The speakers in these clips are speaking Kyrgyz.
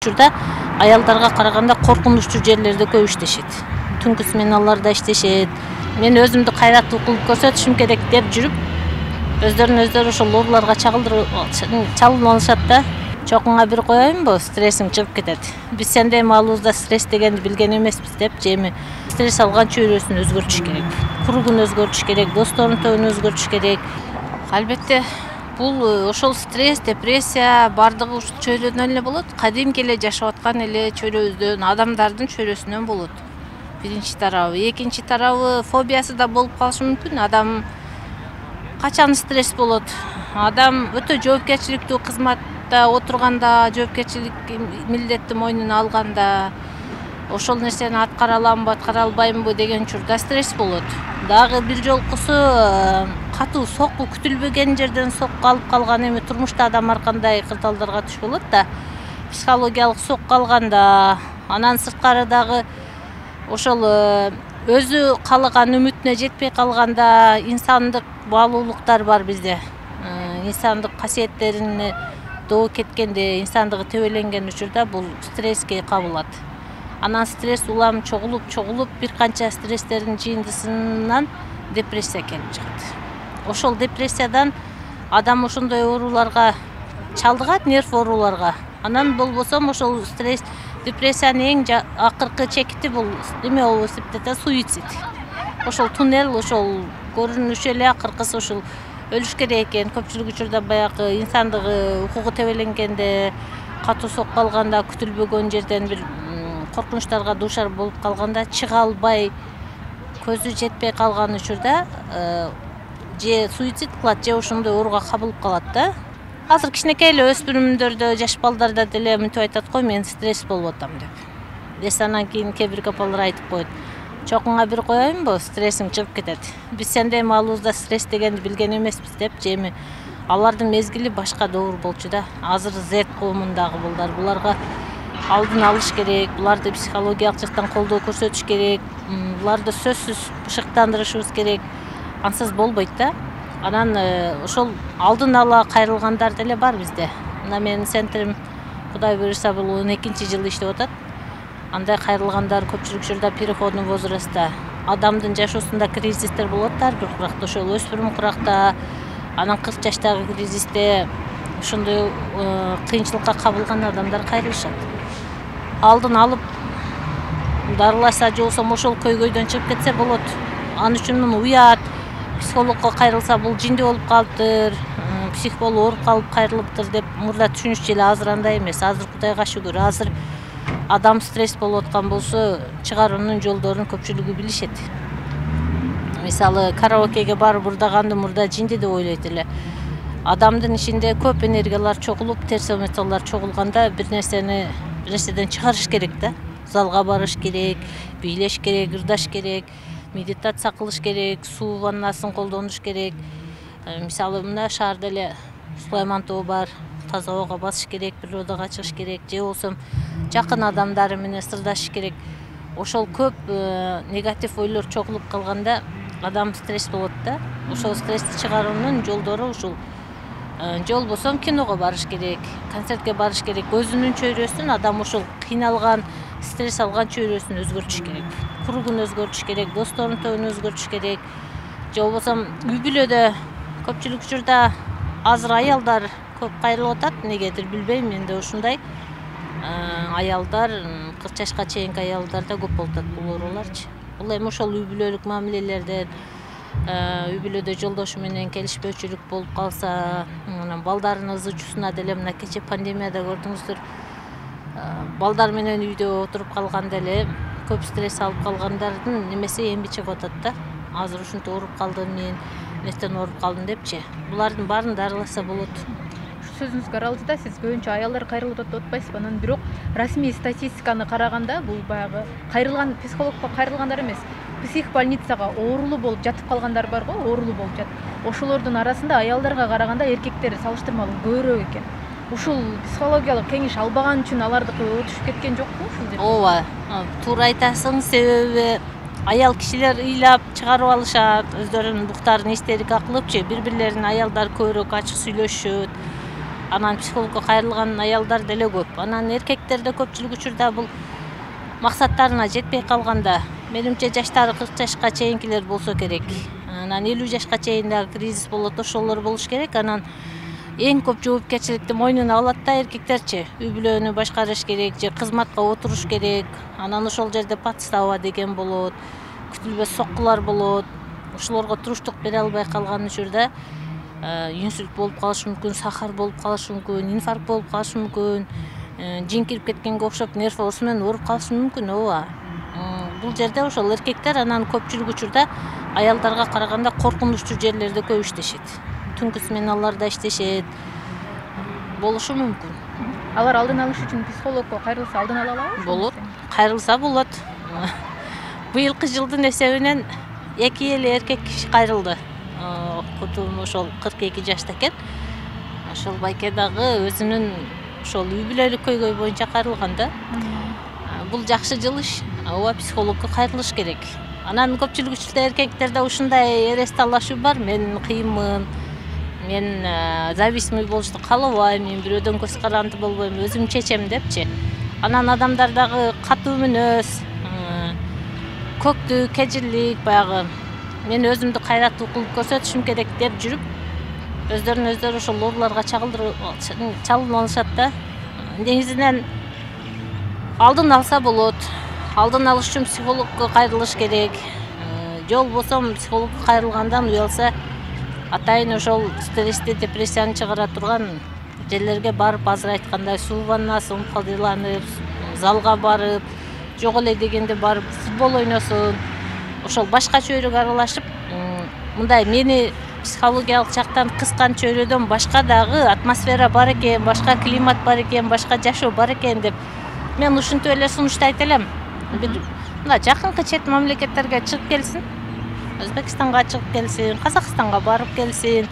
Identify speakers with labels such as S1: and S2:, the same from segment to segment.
S1: учурда аялдарга караганда коркунучтуу жерлерде көп иштешет. Түнкү сменаларда иштешет. Мен өзүмдү кайраттуу кылып көрсөтүшүм керек деп жүрүп, өздөрүн ошол ооруларга чалынып алышат да. Чокуңа бир коеюнбу, стрессиң чыгып кетет. Биз сендей маалыбызда стресс дегенди билген эмеспиз деп, эми стресс алган чөйрөсүн өзгөртүш керек. Кругун өзгөртүш керек, досторунун тобун өзгөртүш керек. Албетте, бул ошол стресс, депрессия бардыгы ушул чөйрөдөн эле болот. Кадимки эле жашап аткан эле чөйрөбүздөн, адамдардын чөйрөсүнөн болот. Биринчи тарабы, экинчи тарабы фобиясы да болуп калышы мүмкүн. Адам качан стресс болот? Адам өтө жоопкерчиликтүү кызматта отурганда, жоопкерчилик милдетти мойнуна алганда, ошол нерсени аткара аламбы, аткара албаймбы деген учурда стресс болот. Дагы бир жолкусу катуу сокку, күтүлбөгөн жерден сокку алып калган, эми турмушта адам ар кандай кырдаалдарга түш болот да. Психологиялык сокку алганда, анан сырткары дагы ошол өзү каалаган үмүтүнө жетпей калганда, инсандык баалуулуктар бар бизде. Инсандык касиеттерине доо кеткенде, инсандыгы тебеленген учурда бул стресске кабылат. Анан стресс улам чогулуп, бир канча стресстердин жыйындысынан депрессия келип чыгат. Ошол депрессиядан адам ошондой ооруларга чалдыгат, нерв ооруларга. Анан болбосо ошол стресс, депрессиянын эң акыркы чекити бул эме болуп эсептелет, суицид. Ошол туннел, ошол көрүнүшү эле акыркысы ошол өлүш керек экен. Көпчүлүк учурда баягы инсандыгы укугу тебеленгенде, катуу сокку алганда, күтүлбөгөн жерден бир коркунучтарга дуушар болуп калганда, чыга албай, көзү жетпей калган учурда же суицид кылат, же ошондой ооруга кабылып калат да. Азыр кичинекей эле өспүрүмдөрдө, жаш балдарда деле мынтип айтат го, мен стресс болуп атам деп. Анан кийин кээ бир апалар айтып коет. Чокуңа бир коеюнбу, стрессиң чыгып кетет. Биз сендей маалыбызда стресс дегенди билген эмеспиз деп, эми алардын мезгили башка доор болчу да. Азыр Z коомундагы балдар, буларга алдын алыш керек, буларды психологиялык жактан колдоо көрсөтүш керек, буларды сөзсүз бышыктандырышыбыз керек. Ансыз болбойт да. Анан ошол алдын ала кайрылгандар деле бар бизде. Мына менин центрим Кудай буйруса бул 12-жылы иштеп атат. Андай кайрылгандар көпчүлүк учурда переходный возрастта. Адамдын жашоосунда кризистер болот ар бир куракта, ошол өспүрүм куракта, анан 40 жаштагы кризисте ошондой кыйынчылыкка кабылган адамдар кайрылышат. Алдын алып дарыласа, же болбосо ошол көйгөйдөн чыгып кетсе болот. Ал үчүн уят, психологко кайрылса бул жинди болуп калыптыр, псих болуп ооруп калып кайрылыптыр деп мурда түшүнүш эле азыр андай эмес. Азыр Кудайга шүгүр, азыр адам стресс болуп аткан болсо, чыгаруунун жолдорун көпчүлүгү билишет. Мисалы, караокеге барып ырдаганды мурда жинди деп ойлойт эле. Адамдын ичинде көп энергиялар чогулуп, терс эмоциялар чогулганда бир нерседен чыгарыш керек да. Залга барыш керек, бийлеш керек, ырдаш керек, медитация кылыш керек, суу ваннасын колдонуш керек. Мисалы, мына шаарда эле Сулайман тоо бар, таза абага басыш керек, природага чыгыш керек, же болсо жакын адамдары менен сырдашыш керек. Ошол көп негатив ойлор чогулуп калганда адам стресс болот да. Ошол стрессти чыгаруунун жолдору ушул. Же болбосо киного барыш керек, концертке барыш керек. Өзүнүн чөйрөсүн адам ошол кыйналган, стресс алган чөйрөсүн өзгөртүш керек. Кругун өзгөртүш керек, досторунун тобун өзгөртүш керек. Же болбосо үй бүлөдө көпчүлүк учурда азыр аялдар көп кайрылып атат, негедир билбейм, менде ушундай. Аялдар 40 жашка чейинки аялдарда көп болуп атат бул ооруларчы. Бул эми ошол үй бүлөлүк мамилелерден, үй бүлөдө жолдошу менен келишпөөчүлүк болуп калса, анан балдардын ызы-чуусуна деле мына кече пандемияда көрдүңүздөр, балдар менен үйдө отуруп калганда эле көп стресс алып калгандардын немеси эмби чыгып атат да. Азыр ушинтип ооруп калдым мен, эмнестен ооруп калдым депчи. Булардын баарын дарыласа болот.
S2: Сөзүңүзгө араласда сиз көбүнчө аялдар кайрылып атат деп атпайсызбы? Анан бирок расмий статистиканы караганда бул баягы кайрылган, психологко кайрылгандар эмес, псих больницага оорулуу болуп жатып калгандар бар го, оорулуу болуп жатып. Ошолордун арасында аялдарга караганда эркектер салыштырмалуу көбүрөөк экен. Ушул психологиялык кеңеш албаган үчүн алардыкы өтүшүп кеткен жокпу ушул жерде?
S1: Ооба, туура айтасың. Себеби аял кишилер ыйлап чыгарып алышат, өздөрүнүн буктарын истерика кылыпчы, бири-бирлерин аялдар көбүрөөк ачык сүйлөшүшөт. анан психологко кайрылган аялдар деле көп. Анан эркектер да көпчүлүк учурда бул максаттарына жетпей калганда, менимче жаштары 40 жашка чейинкилер болсо керек. Анан 50 жашка чейин дагы кризис болот, ошолор болуш керек. Анан эң көп жоопкерчиликти мойнуна алат да эркектерчи. Үй бүлөнү башкарыш керек, же кызматка отуруш керек. Анан ошол жерде подстава деген болот, күтүлбөс соккулар болот. Ошолорго туруштук бере албай калган учурда инсульт болуп калышы мүмкүн, сахар болуп калышы мүмкүн, инфаркт болуп калышы мүмкүн, жин кирип кеткенге окшоп нерв оорусу менен ооруп калышы мүмкүн. Ооба. Бул жерде ошол эркектер анан көпчүлүк учурда аялдарга караганда коркунучтуу жерлерде көп иштешет. Түнкү сменаларда иштешет. Болушу мүмкүн.
S2: Алар алдын алыш үчүн психологко кайрылса алдын ала алабы?
S1: Болот. Кайрылса болот. Быйылкы жылдын эсебинен 2 эле эркек киши кайрылды. Кутум ошол 42 жашта экен. Ошол байке дагы өзүнүн ошол үй бүлөлүк көйгөй боюнча кайрылган да. Бул жакшы жылыш. Ооба, психологко кайрылыш керек. Анан көпчүлүк учурда эркектерде ушундай эрес талашуу бар. Мен кыйынмын. Мен зависимый болушту каалабайм. Мен бирөөдөн көз каранды болбойм, өзүм чечем депчи. Анан адамдар дагы катуу мүнөз, көктүү, кежирлик, баягы мен өзүмдү кайраттуу кылып көрсөтүшүм керек деп жүрүп, өздөрүн ошол ооруларга чалынып алышат да. Негизинен алдын алса болот. Алдын алыш үчүн психологко кайрылыш керек. Же болбосо психологко кайрылгандан уялса, атайын ошол стрессти, депрессияны чыгара турган жерлерге барып, азыр айткандай суу ваннасы, пайдаланып, залга барып, жок эле дегенде барып футбол ойносун. Ошол башка чөйрөгө аралашып, мындай мени психологиялык жактан кыскан чөйрөдөн башка дагы атмосфера бар экен, башка климат бар экен, башка жашоо бар экен деп мен ушинтип эле сунуштайт элем. Мына жакынкы чет мамлекеттерге чыгып келсин. Өзбекстанга чыгып келсин, Казакстанга барып келсин,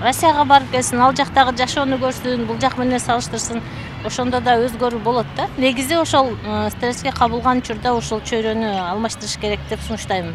S1: Россияга барып келсин, ал жактагы жашоону көрсүн, бул жак менен салыштырсын. Ошондо да өзгөрүү болот да. Негизи ошол стресске кабылган учурда ошол чөйрөнү алмаштырыш керек деп сунуштайм.